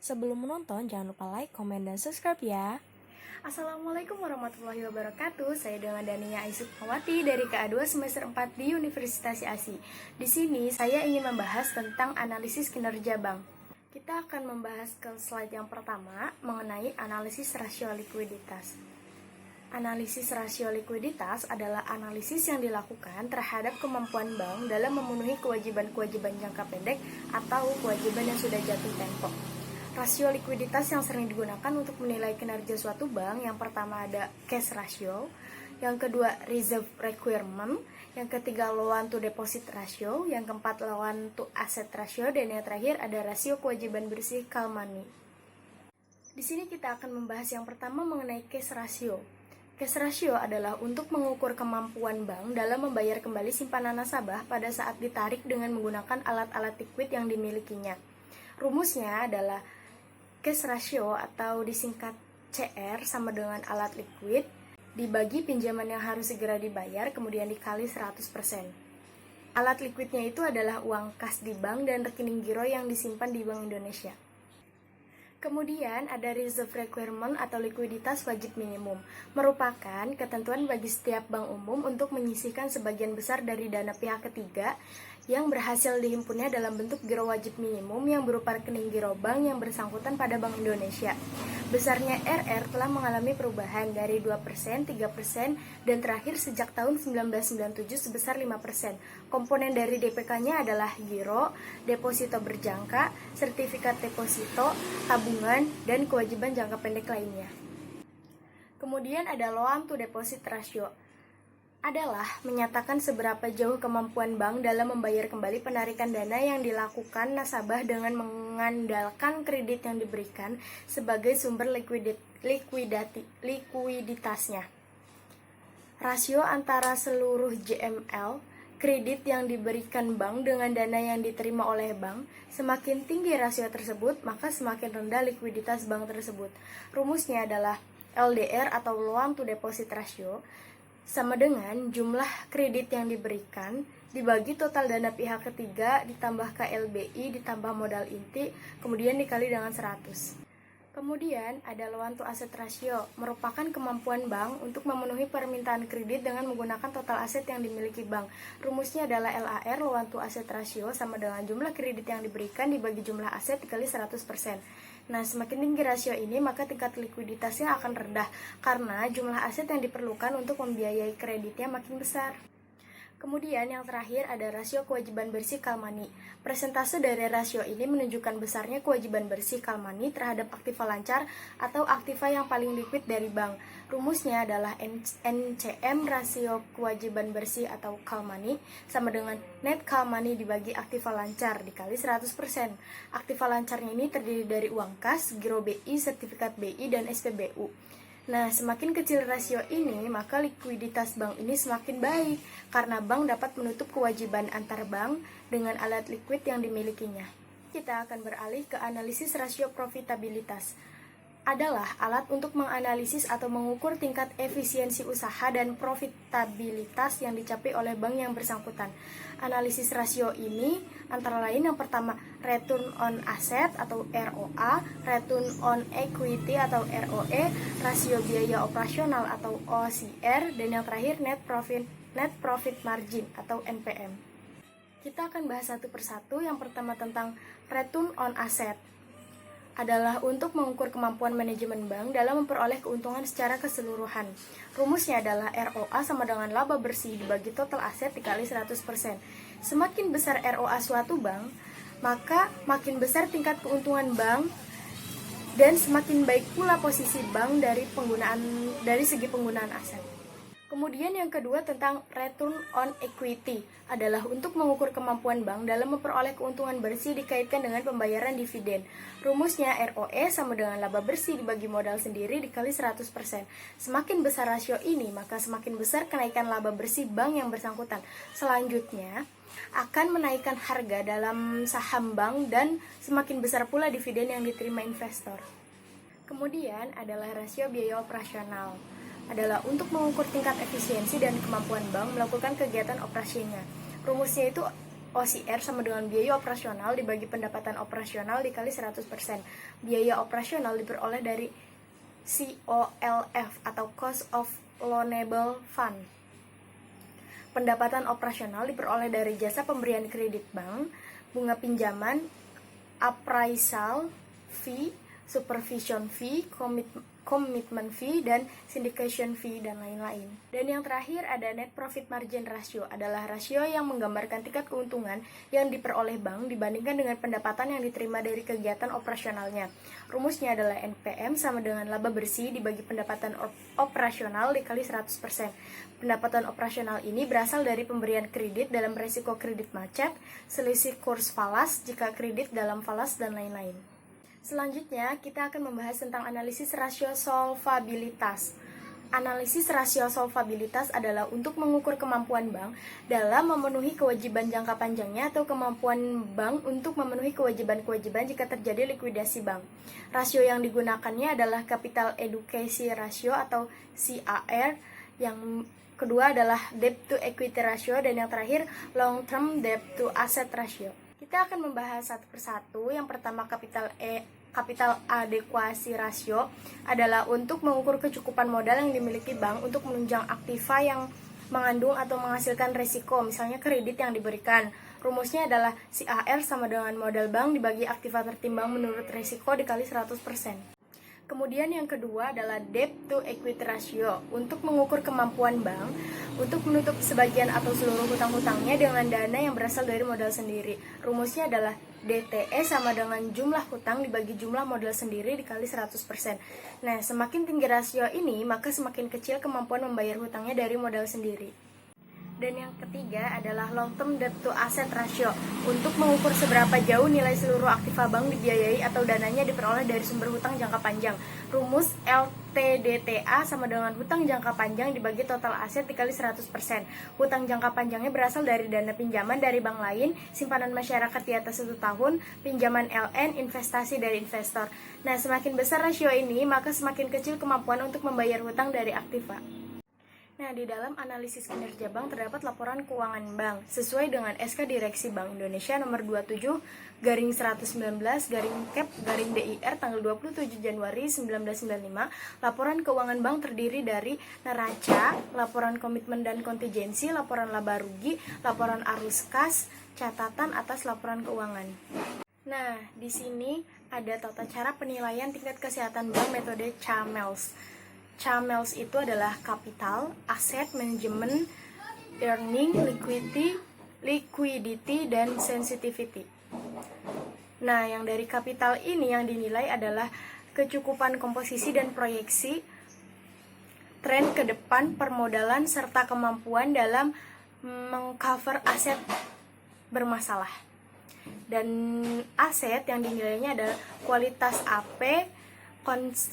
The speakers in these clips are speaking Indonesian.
Sebelum menonton, jangan lupa like, komen, dan subscribe ya. Assalamualaikum warahmatullahi wabarakatuh. Saya dengan Dania Aisukmawati dari KA2 semester 4 di Universitas ASI. Di sini saya ingin membahas tentang analisis kinerja bank. Kita akan membahas ke slide yang pertama mengenai analisis rasio likuiditas. Analisis rasio likuiditas adalah analisis yang dilakukan terhadap kemampuan bank dalam memenuhi kewajiban-kewajiban jangka pendek atau kewajiban yang sudah jatuh tempo. Rasio likuiditas yang sering digunakan untuk menilai kinerja suatu bank, yang pertama ada cash ratio, yang kedua reserve requirement, yang ketiga loan to deposit ratio, yang keempat loan to asset ratio, dan yang terakhir ada rasio kewajiban bersih call money. Di sini kita akan membahas yang pertama mengenai cash ratio. Cash ratio adalah untuk mengukur kemampuan bank dalam membayar kembali simpanan nasabah pada saat ditarik dengan menggunakan alat-alat liquid yang dimilikinya. Rumusnya adalah cash ratio atau disingkat CR sama dengan alat liquid dibagi pinjaman yang harus segera dibayar kemudian dikali 100%. Alat liquidnya itu adalah uang kas di bank dan rekening giro yang disimpan di Bank Indonesia. Kemudian ada reserve requirement atau likuiditas wajib minimum, merupakan ketentuan bagi setiap bank umum untuk menyisihkan sebagian besar dari dana pihak ketiga yang berhasil dihimpunnya dalam bentuk giro wajib minimum yang berupa rekening giro bank yang bersangkutan pada Bank Indonesia. Besarnya RR telah mengalami perubahan dari 2%, 3%, dan terakhir sejak tahun 1997 sebesar 5%. Komponen dari DPK-nya adalah giro, deposito berjangka, sertifikat deposito, tabungan, dan kewajiban jangka pendek lainnya. Kemudian ada loan to deposit ratio, adalah menyatakan seberapa jauh kemampuan bank dalam membayar kembali penarikan dana yang dilakukan nasabah dengan mengandalkan kredit yang diberikan sebagai sumber likuiditasnya. Rasio antara seluruh JML kredit yang diberikan bank dengan dana yang diterima oleh bank, semakin tinggi rasio tersebut, maka semakin rendah likuiditas bank tersebut. Rumusnya adalah LDR atau loan to deposit ratio sama dengan jumlah kredit yang diberikan dibagi total dana pihak ketiga ditambah KLBI ditambah modal inti kemudian dikali dengan 100. Kemudian ada loan to asset ratio, merupakan kemampuan bank untuk memenuhi permintaan kredit dengan menggunakan total aset yang dimiliki bank. Rumusnya adalah LAR, loan to asset ratio, sama dengan jumlah kredit yang diberikan dibagi jumlah aset dikali 100%. Nah, semakin tinggi rasio ini, maka tingkat likuiditasnya akan rendah, karena jumlah aset yang diperlukan untuk membiayai kreditnya makin besar. Kemudian yang terakhir ada rasio kewajiban bersih call money. Persentase dari rasio ini menunjukkan besarnya kewajiban bersih call money terhadap aktiva lancar atau aktiva yang paling liquid dari bank. Rumusnya adalah NCM, rasio kewajiban bersih atau call money, sama dengan net call money dibagi aktiva lancar dikali 100%. Aktiva lancarnya ini terdiri dari uang kas, giro BI, sertifikat BI, dan SPBU. Nah, semakin kecil rasio ini, maka likuiditas bank ini semakin baik, karena bank dapat menutup kewajiban antar bank dengan alat liquid yang dimilikinya. Kita akan beralih ke analisis rasio profitabilitas. Adalah alat untuk menganalisis atau mengukur tingkat efisiensi usaha dan profitabilitas yang dicapai oleh bank yang bersangkutan. Analisis rasio ini antara lain yang pertama return on asset atau ROA, return on equity atau ROE, rasio biaya operasional atau OCR, dan yang terakhir net profit margin atau NPM. Kita akan bahas satu persatu. Yang pertama tentang return on asset, adalah untuk mengukur kemampuan manajemen bank dalam memperoleh keuntungan secara keseluruhan. Rumusnya adalah ROA sama dengan laba bersih dibagi total aset dikali 100%. Semakin besar ROA suatu bank, maka makin besar tingkat keuntungan bank dan semakin baik pula posisi bank dari segi penggunaan aset. Kemudian yang kedua tentang return on equity, adalah untuk mengukur kemampuan bank dalam memperoleh keuntungan bersih dikaitkan dengan pembayaran dividen. Rumusnya ROE sama dengan laba bersih dibagi modal sendiri dikali 100%. Semakin besar rasio ini, maka semakin besar kenaikan laba bersih bank yang bersangkutan. Selanjutnya, akan menaikkan harga dalam saham bank dan semakin besar pula dividen yang diterima investor. Kemudian adalah rasio biaya operasional, adalah untuk mengukur tingkat efisiensi dan kemampuan bank melakukan kegiatan operasinya. Rumusnya itu OCR sama dengan biaya operasional dibagi pendapatan operasional dikali 100%. Biaya operasional diperoleh dari COLF atau Cost of Loanable Fund. Pendapatan operasional diperoleh dari jasa pemberian kredit bank, bunga pinjaman, appraisal fee, supervision fee, commitment fee, dan syndication fee, dan lain-lain. Dan yang terakhir ada net profit margin ratio, adalah rasio yang menggambarkan tingkat keuntungan yang diperoleh bank dibandingkan dengan pendapatan yang diterima dari kegiatan operasionalnya. Rumusnya adalah NPM sama dengan laba bersih dibagi pendapatan operasional dikali 100%. Pendapatan operasional ini berasal dari pemberian kredit dalam resiko kredit macet, selisih kurs falas jika kredit dalam falas, dan lain-lain. Selanjutnya, kita akan membahas tentang analisis rasio solvabilitas. Analisis rasio solvabilitas adalah untuk mengukur kemampuan bank dalam memenuhi kewajiban jangka panjangnya atau kemampuan bank untuk memenuhi kewajiban-kewajiban jika terjadi likuidasi bank. Rasio yang digunakannya adalah Capital Adequacy Ratio atau CAR, yang kedua adalah Debt to Equity Ratio, dan yang terakhir Long Term Debt to Asset Ratio. Kita akan membahas satu persatu. Yang pertama, Capital Adequacy Ratio adalah untuk mengukur kecukupan modal yang dimiliki bank untuk menunjang aktiva yang mengandung atau menghasilkan risiko, misalnya kredit yang diberikan. Rumusnya adalah CAR sama dengan modal bank dibagi aktiva tertimbang menurut risiko dikali 100%. Kemudian yang kedua adalah Debt to Equity Ratio, untuk mengukur kemampuan bank untuk menutup sebagian atau seluruh hutang-hutangnya dengan dana yang berasal dari modal sendiri. Rumusnya adalah DTE sama dengan jumlah hutang dibagi jumlah modal sendiri dikali 100%. Nah, semakin tinggi rasio ini, maka semakin kecil kemampuan membayar hutangnya dari modal sendiri. Dan yang ketiga adalah Long Term Debt to Asset Ratio, untuk mengukur seberapa jauh nilai seluruh aktiva bank dibiayai atau dananya diperoleh dari sumber hutang jangka panjang. Rumus LTDTA sama dengan hutang jangka panjang dibagi total aset dikali 100%. Hutang jangka panjangnya berasal dari dana pinjaman dari bank lain, simpanan masyarakat di atas 1 tahun, pinjaman LN, investasi dari investor. Nah, semakin besar rasio ini, maka semakin kecil kemampuan untuk membayar hutang dari aktiva. Nah, di dalam analisis kinerja bank terdapat laporan keuangan bank sesuai dengan SK Direksi Bank Indonesia nomor 27/119/Kep/DIR tanggal 27 Januari 1995. Laporan keuangan bank terdiri dari neraca, laporan komitmen dan kontingensi, laporan laba rugi, laporan arus kas, catatan atas laporan keuangan. Nah, di sini ada tata cara penilaian tingkat kesehatan bank metode CAMELS. CAMELS itu adalah capital, aset, manajemen, earning, liquidity, dan sensitivity. Nah, yang dari kapital ini yang dinilai adalah kecukupan komposisi dan proyeksi, tren ke depan, permodalan, serta kemampuan dalam mengcover aset bermasalah. Dan aset yang dinilainya adalah kualitas AP,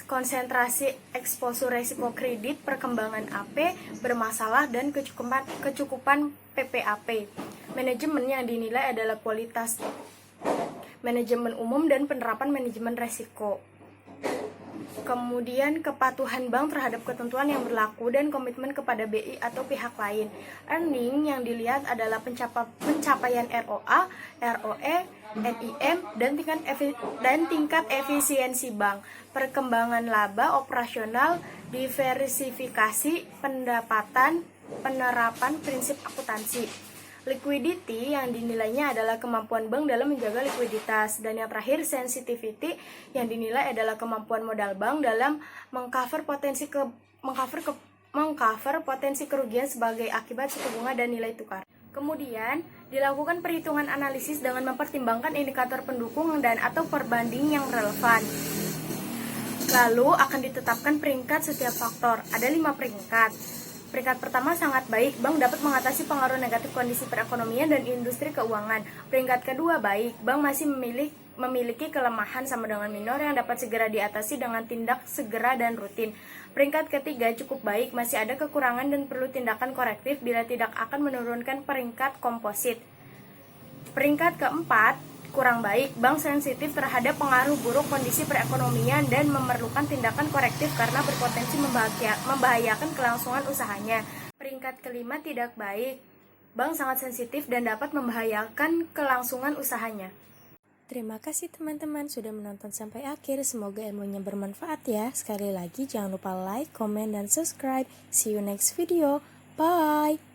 konsentrasi eksposur resiko kredit, perkembangan AP bermasalah, dan kecukupan PPAP. Manajemen yang dinilai adalah kualitas manajemen umum dan penerapan manajemen resiko. Kemudian kepatuhan bank terhadap ketentuan yang berlaku dan komitmen kepada BI atau pihak lain. Earning yang dilihat adalah pencapaian ROA, ROE, NIM, dan tingkat efisiensi bank, perkembangan laba operasional, diversifikasi pendapatan, penerapan prinsip akuntansi. Liquidity yang dinilainya adalah kemampuan bank dalam menjaga likuiditas. Dan yang terakhir, sensitivity yang dinilai adalah kemampuan modal bank dalam mengcover potensi kerugian sebagai akibat suku bunga dan nilai tukar. Kemudian, dilakukan perhitungan analisis dengan mempertimbangkan indikator pendukung dan atau perbanding yang relevan. Lalu akan ditetapkan peringkat setiap faktor. Ada 5 peringkat. Peringkat pertama sangat baik, bank dapat mengatasi pengaruh negatif kondisi perekonomian dan industri keuangan. Peringkat kedua baik, bank masih memiliki kelemahan sama dengan minor yang dapat segera diatasi dengan tindak segera dan rutin. Peringkat ketiga cukup baik, masih ada kekurangan dan perlu tindakan korektif bila tidak akan menurunkan peringkat komposit. Peringkat keempat kurang baik, bank sensitif terhadap pengaruh buruk kondisi perekonomian dan memerlukan tindakan korektif karena berpotensi membahayakan kelangsungan usahanya. Peringkat kelima tidak baik, bank sangat sensitif dan dapat membahayakan kelangsungan usahanya. Terima kasih teman-teman sudah menonton sampai akhir. Semoga ilmunya bermanfaat ya. Sekali lagi jangan lupa like, comment, dan subscribe. See you next video. Bye!